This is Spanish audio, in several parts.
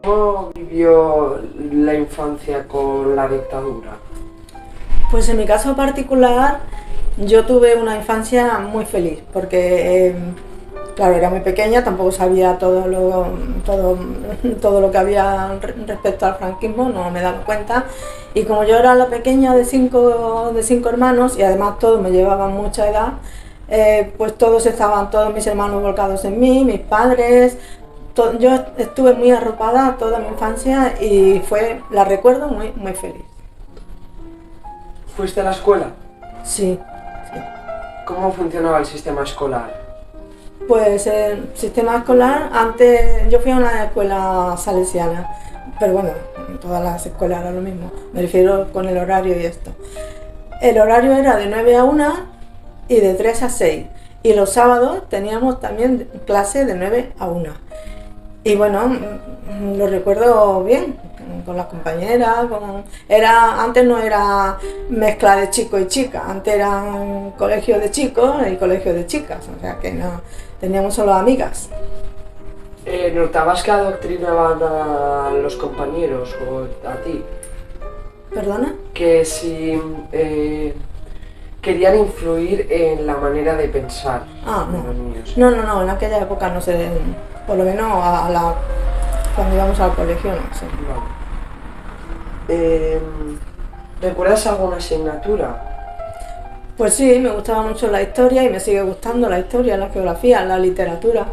¿Cómo vivió la infancia con la dictadura? Pues en mi caso particular, yo tuve una infancia muy feliz, porque claro, era muy pequeña, tampoco sabía todo lo que había respecto al franquismo, no me daba cuenta. Y como yo era la pequeña de cinco hermanos, y además todos me llevaban mucha edad, pues todos mis hermanos volcados en mí, mis padres. Yo estuve muy arropada toda mi infancia y la recuerdo muy, muy feliz. ¿Fuiste a la escuela? Sí, sí. ¿Cómo funcionaba el sistema escolar? Pues el sistema escolar, antes yo fui a una escuela salesiana, pero bueno, en todas las escuelas era lo mismo, me refiero con el horario y esto. El horario era de 9 a 1 y de 3 a 6, y los sábados teníamos también clase de 9 a 1. Y bueno, lo recuerdo bien, con las compañeras, antes no era mezcla de chicos y chicas, antes era un colegio de chicos y colegio de chicas, o sea que no teníamos solo amigas. ¿Notabas que adoctrinaban a los compañeros o a ti? ¿Perdona? Que si querían influir en la manera de pensar de los niños. No, en aquella época no sé, por lo menos cuando íbamos al colegio no sé. Vale. ¿Recuerdas alguna asignatura? Pues sí, me gustaba mucho la historia y me sigue gustando la historia, la geografía, la literatura.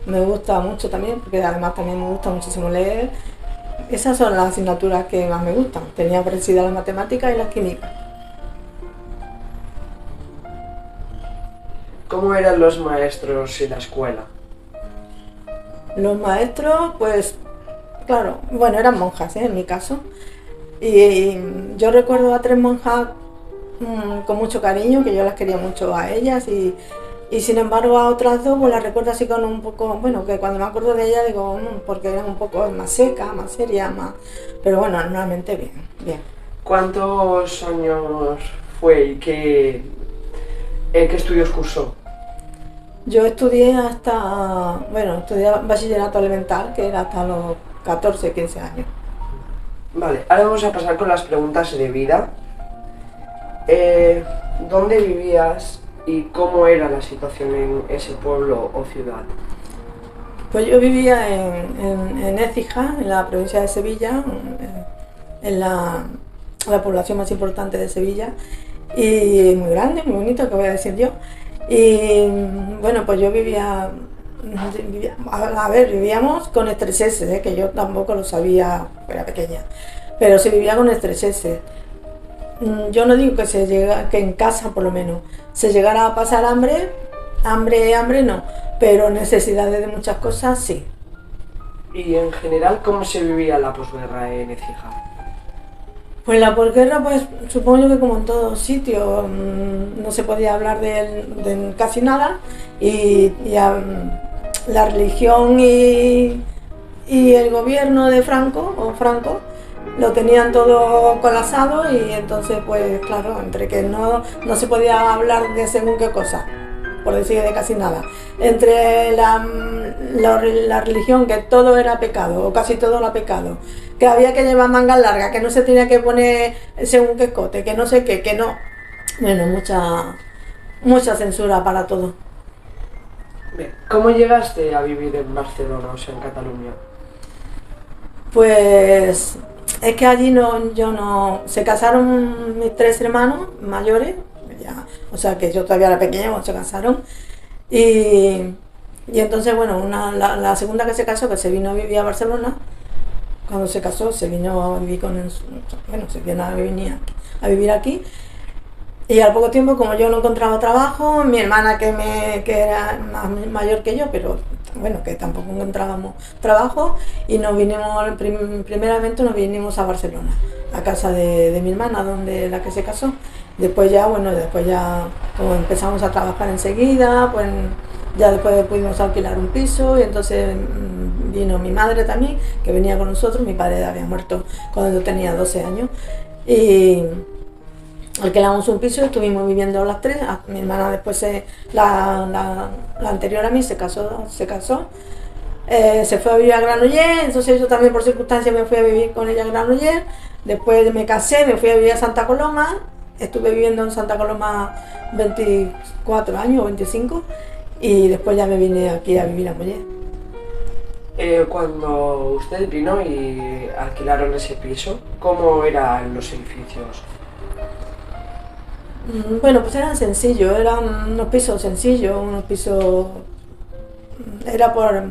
Me gusta mucho también, porque además también me gusta muchísimo leer. Esas son las asignaturas que más me gustan. Tenía parecida la matemática y la química. ¿Cómo eran los maestros en la escuela? Los maestros, pues, claro, bueno, eran monjas, en mi caso. Y yo recuerdo a 3 monjas con mucho cariño, que yo las quería mucho a ellas, y sin embargo a otras 2 pues las recuerdo así con un poco, bueno, que cuando me acuerdo de ellas digo, porque eran un poco más secas, más serias, pero bueno, normalmente bien. ¿Cuántos años fue y qué estudios cursó? Yo estudié estudié bachillerato elemental, que era hasta los 14, 15 años. Vale, ahora vamos a pasar con las preguntas de vida. ¿Dónde vivías y cómo era la situación en ese pueblo o ciudad? Pues yo vivía en Écija, en la provincia de Sevilla, en la población más importante de Sevilla, y muy grande, muy bonito, que voy a decir yo. Y bueno, pues yo vivíamos con estreseses, que yo tampoco lo sabía, era pequeña, pero se vivía con estreseses. Yo no digo que en casa por lo menos se llegara a pasar hambre no, pero necesidades de muchas cosas sí. Y en general, ¿cómo se vivía la posguerra en Écija? Pues la posguerra, pues supongo yo que como en todos sitios no se podía hablar de casi nada, y la religión y el gobierno de Franco lo tenían todo colapsado, y entonces pues claro, entre que no se podía hablar de según qué cosa, por decir de casi nada, entre la religión, que todo era pecado, o casi todo era pecado, que había que llevar mangas largas, que no se tenía que poner según qué escote, que no sé qué, que no... Bueno, mucha censura para todo. Bien. ¿Cómo llegaste a vivir en Barcelona, o sea, en Cataluña? Pues es que allí se casaron mis 3 hermanos mayores, o sea que yo todavía era pequeña cuando se casaron, y entonces bueno, la segunda que se casó, que se vino a vivir a Barcelona, cuando se casó se vino a vivir se vino a vivir aquí, y al poco tiempo, como yo no encontraba trabajo, mi hermana que era más mayor que yo, pero bueno, que tampoco encontrábamos trabajo, y primeramente nos vinimos a Barcelona, a casa de mi hermana, donde la que se casó. Después ya como empezamos a trabajar enseguida, pues ya después pudimos alquilar un piso, y entonces vino mi madre también, que venía con nosotros. Mi padre había muerto cuando yo tenía 12 años, y alquilamos un piso y estuvimos viviendo las tres. Mi hermana después, la anterior a mí, se casó, se fue a vivir a Granollers, entonces yo también por circunstancias me fui a vivir con ella a Granollers. Después me casé, me fui a vivir a Santa Coloma, estuve viviendo en Santa Coloma 24 años o 25 y después ya me vine aquí a vivir a Mollet. Cuando usted vino y alquilaron ese piso, ¿cómo eran los edificios? Bueno, pues eran sencillos, eran unos pisos sencillos, era por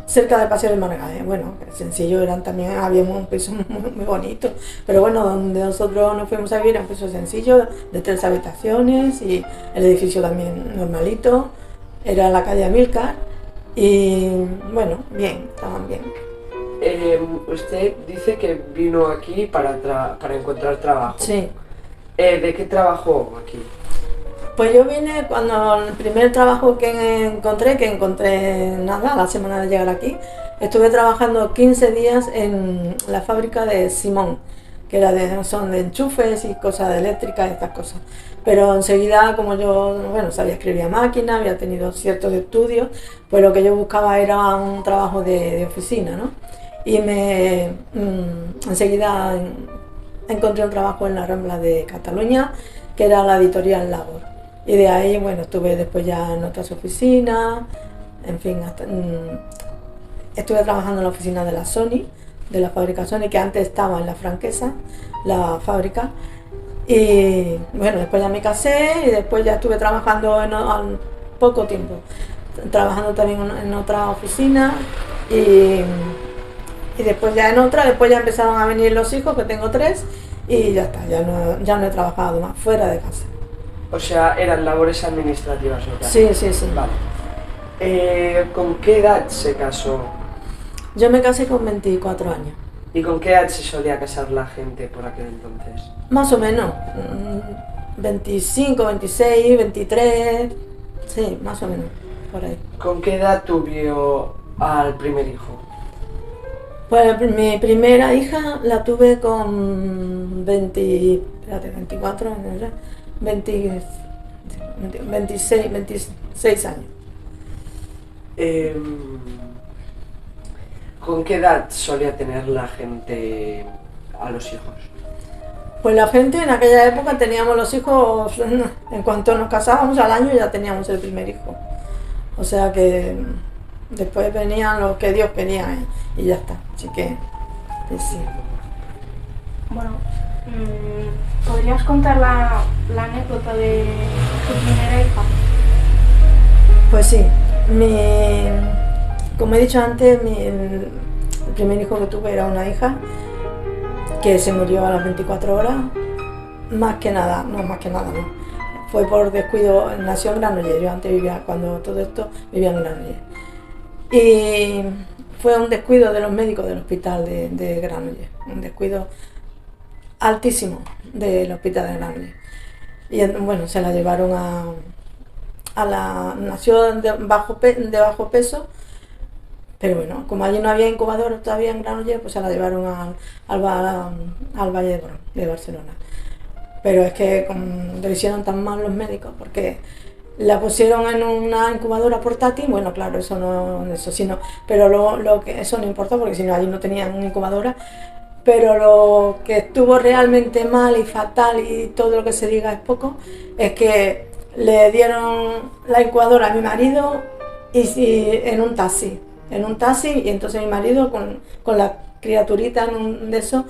cerca del Paseo del Maragall, bueno, sencillo eran también, había un piso muy bonito, pero bueno, donde nosotros nos fuimos a vivir era un piso sencillo, de 3 habitaciones y el edificio también normalito, era la calle Amílcar y bueno, bien, estaban bien. Usted dice que vino aquí para encontrar trabajo. Sí. ¿De qué trabajó aquí? Pues yo vine cuando el primer trabajo que encontré nada, a la semana de llegar aquí, estuve trabajando 15 días en la fábrica de Simón, que son de enchufes y cosas de eléctrica y estas cosas. Pero enseguida, como yo, bueno, sabía escribir a máquina, había tenido ciertos estudios, pues lo que yo buscaba era un trabajo de oficina, ¿no? Y enseguida encontré un trabajo en la Rambla de Cataluña, que era la editorial Labor. Y de ahí, bueno, estuve después ya en otras oficinas, en fin, estuve trabajando en la oficina de la Sony, de la fábrica Sony, que antes estaba en la Franquesa, la fábrica. Y bueno, después ya me casé y después ya estuve trabajando al poco tiempo, trabajando también en otra oficina y después ya después ya empezaron a venir los hijos, que tengo 3, y ya está, ya no he trabajado más fuera de casa. O sea, eran labores administrativas, ¿no? Sí. Vale. ¿Con qué edad se casó? Yo me casé con 24 años. ¿Y con qué edad se solía casar la gente por aquel entonces? Más o menos, 25, 26, 23, sí, más o menos, por ahí. ¿Con qué edad tuvo al primer hijo? Pues mi primera hija la tuve con 24 años, 26 años. ¿Con qué edad solía tener la gente a los hijos? Pues la gente en aquella época teníamos los hijos, en cuanto nos casábamos al año ya teníamos el primer hijo. O sea que después venían los que Dios quería y ya está. Así que sí. Bueno, ¿podrías contar la anécdota de tu primera hija? Pues sí, como he dicho antes, el primer hijo que tuve era una hija que se murió a las 24 horas, más que nada, no. Fue por descuido, nació en Granollers, yo antes cuando todo esto vivía en Granollers. Y fue un descuido de los médicos del hospital de Granollers, un descuido altísimo del hospital de Granollers. Y bueno, se la llevaron nació de bajo peso, pero bueno, como allí no había incubador todavía en Granollers, pues se la llevaron al Valle de Barcelona. Pero es que lo hicieron tan mal los médicos, porque la pusieron en una incubadora portátil, bueno, claro, pero eso no importa, porque si no, allí no tenían una incubadora. Pero lo que estuvo realmente mal y fatal, y todo lo que se diga es poco, es que le dieron la incubadora a mi marido en un taxi, y entonces mi marido con la criaturita de eso,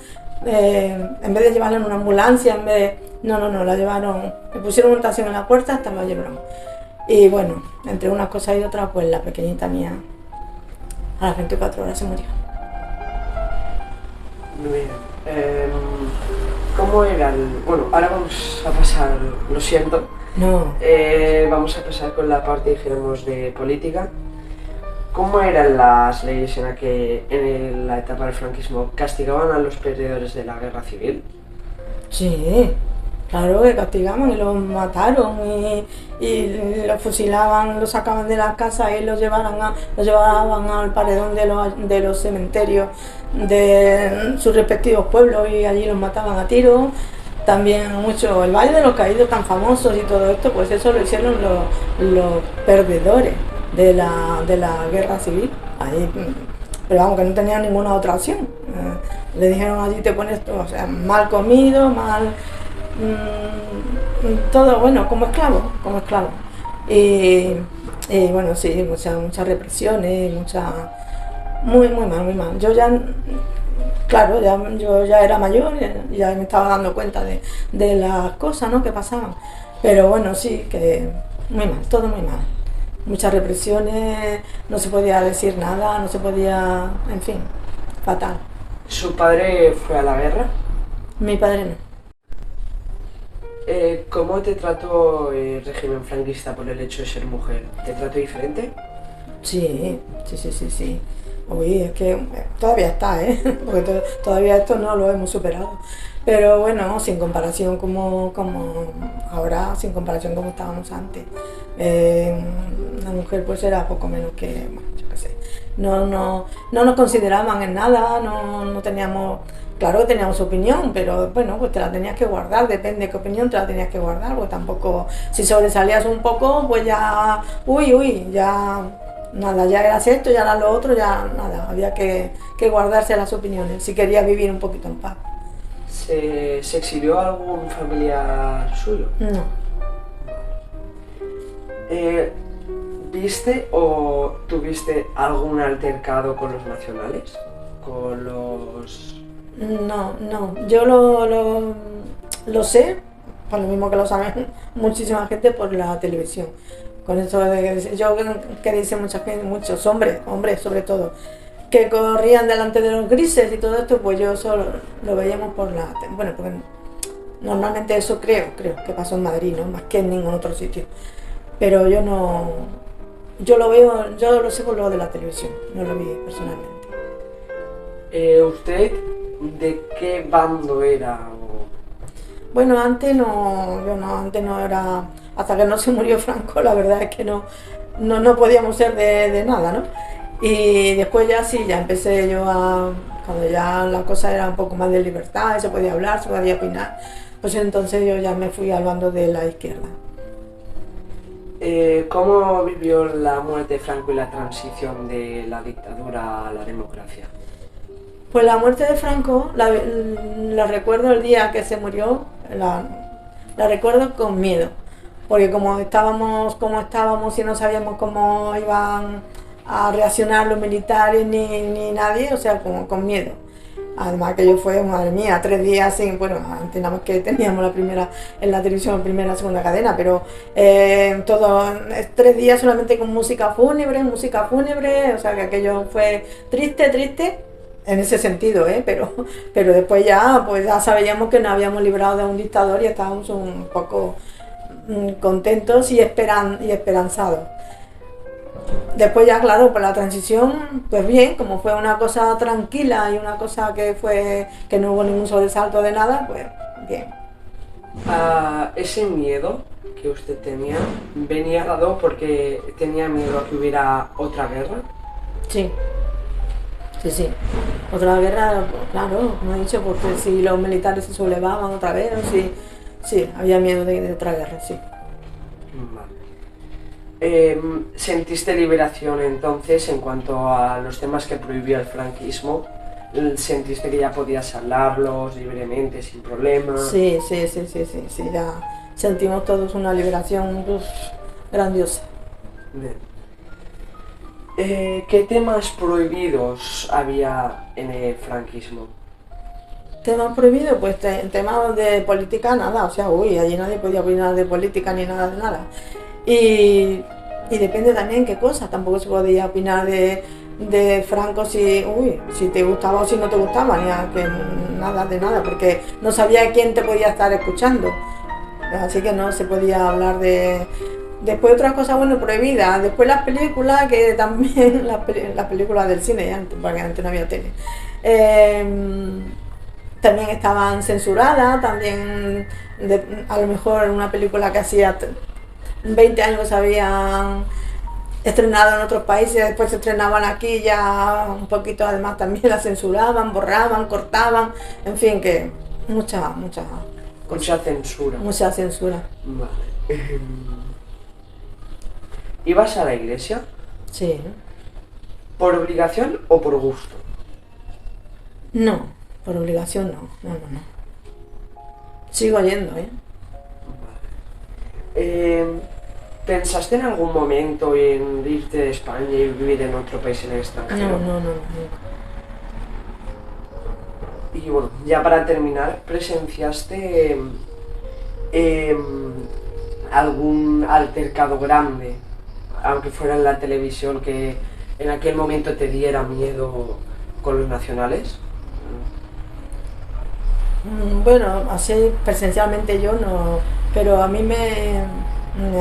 en vez de llevarla en una ambulancia, la llevaron, le pusieron un taxi en la puerta hasta la llevaron. Y bueno, entre unas cosas y otras, pues la pequeñita mía a las 24 horas se murió. Muy bien. ¿Cómo era bueno, ahora vamos a pasar, lo siento. No. Vamos a pasar con la parte, dijéramos, de política. ¿Cómo eran las leyes en la etapa del franquismo? ¿Castigaban a los perdedores de la guerra civil? Sí, claro que castigaban y los mataron y los fusilaban, los sacaban de las casas y los llevaban al paredón de los cementerios de sus respectivos pueblos y allí los mataban a tiros. también mucho, el Valle de los Caídos tan famosos y todo esto, pues eso lo hicieron los perdedores de la guerra civil. Ahí, pero vamos, que no tenían ninguna otra opción. Le dijeron allí te pones, o sea, mal comido, mal, todo, bueno, como esclavo, como esclavo. Y bueno, sí, muchas represiones, muy mal, muy mal. Yo ya, claro, yo ya era mayor, ya me estaba dando cuenta de las cosas, ¿no?, que pasaban. Pero bueno, sí, que muy mal, todo muy mal. Muchas represiones, no se podía decir nada, no se podía, en fin, fatal. ¿Su padre fue a la guerra? Mi padre no. ¿Cómo te trató el régimen franquista por el hecho de ser mujer? ¿Te trató diferente? Sí. Uy, es que todavía está, porque todavía esto no lo hemos superado. Pero bueno, sin comparación como ahora, sin comparación como estábamos antes. La mujer pues era poco menos que, bueno, yo qué sé. No nos consideraban en nada, no teníamos, claro que teníamos opinión, pero bueno, pues te la tenías que guardar, depende de qué opinión te la tenías que guardar, pues tampoco, si sobresalías un poco, pues ya, ya... Nada, ya era esto, ya era lo otro, ya nada, había que guardarse las opiniones, si quería vivir un poquito en paz. ¿Se exilió algún familiar suyo? No. ¿Viste o tuviste algún altercado con los nacionales? ¿Con los...? No, yo lo sé, por lo mismo que lo saben muchísima gente por la televisión. Con eso que dicen muchos hombres sobre todo, que corrían delante de los grises y todo esto, pues yo solo lo veíamos bueno, porque normalmente eso creo que pasó en Madrid, ¿no?, más que en ningún otro sitio. Pero yo lo sé por lo de la televisión, no lo vi personalmente. ¿Usted de qué bando era? Bueno, antes no era, hasta que no se murió Franco, la verdad es que no podíamos ser de nada, ¿no? Y después ya sí, ya empecé yo cuando ya la cosa era un poco más de libertad, se podía hablar, se podía opinar, pues entonces yo ya me fui al bando de la izquierda. ¿Cómo vivió la muerte de Franco y la transición de la dictadura a la democracia? Pues la muerte de Franco, la recuerdo el día que se murió, la recuerdo con miedo, porque como estábamos y no sabíamos cómo iban a reaccionar los militares ni nadie, o sea, como con miedo. Además que yo fue, madre mía, 3 días sin, bueno, antes nada más que teníamos en la televisión primera, segunda cadena, pero todo, 3 días solamente con música fúnebre, o sea que aquello fue triste, en ese sentido, pero después ya, pues ya sabíamos que nos habíamos librado de un dictador y estábamos un poco contentos y esperanzados. Después ya, claro, por la transición, pues bien, como fue una cosa tranquila y una cosa que no hubo ningún sobresalto de nada, pues bien. Ese miedo que usted tenía, ¿venía dado porque tenía miedo a que hubiera otra guerra? Sí. Otra guerra, pues, claro, como he dicho, porque si los militares se sublevaban otra vez, o sí, había miedo de otra guerra, sí. Vale. ¿Sentiste liberación entonces en cuanto a los temas que prohibió el franquismo? ¿Sentiste que ya podías hablarlos libremente, sin problemas? Sí, ya sentimos todos una liberación grandiosa. Bien. ¿Qué temas prohibidos había en el franquismo? ¿Temas prohibidos? Pues temas de política nada, o sea, allí nadie podía opinar de política ni nada de nada. Y depende también qué cosas, tampoco se podía opinar de Franco si te gustaba o si no te gustaba, ni nada de nada, porque no sabía quién te podía estar escuchando. Así que no se podía hablar de... Después otras cosas, prohibidas. Después las películas, que también las películas del cine, antes, porque antes no había tele, también estaban censuradas, también a lo mejor una película que hacía 20 años habían estrenado en otros países, después se estrenaban aquí, ya un poquito además también la censuraban, borraban, cortaban, en fin, que muchas cosas. Mucha censura. mucha censura. Vale. ¿Ibas a la iglesia Sí. por obligación o por gusto? No, por obligación no. No. Sigo yendo, ¿eh? ¿Pensaste en algún momento en irte de España y vivir en otro país en el extranjero? No. Y bueno, ya para terminar, ¿presenciaste algún altercado grande, aunque fuera en la televisión, que en aquel momento te diera miedo con los nacionales? Bueno, así presencialmente yo no, pero a mí me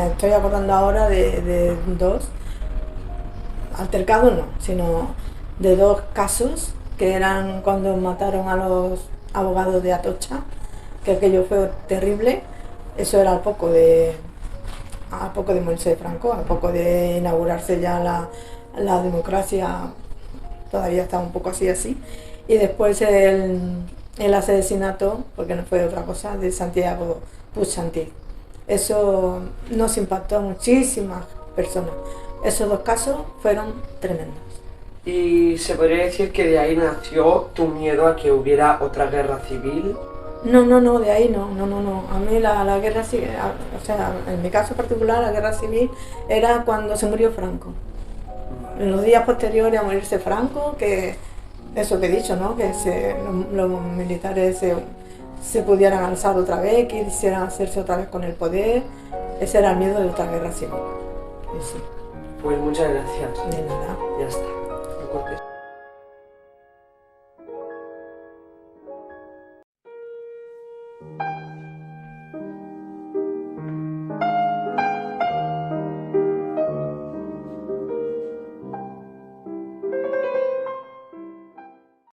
estoy acordando ahora de dos altercados, no, sino de dos casos que eran cuando mataron a los abogados de Atocha, que aquello fue terrible. Eso era al poco de morirse de Franco, al poco de inaugurarse ya la democracia, todavía estaba un poco así. Y después el asesinato, porque no fue otra cosa, de Santiago Puig. Eso nos impactó a muchísimas personas. Esos dos casos fueron tremendos. ¿Y se podría decir que de ahí nació tu miedo a que hubiera otra guerra civil? No, de ahí no. A mí la guerra civil, o sea, en mi caso particular, la guerra civil era cuando se murió Franco. En los días posteriores a morirse Franco, que eso que he dicho, ¿no? Que los militares se pudieran alzar otra vez, que quisieran hacerse otra vez con el poder. Ese era el miedo de otra guerra civil. Y sí, Pues muchas gracias. de nada. Ya está.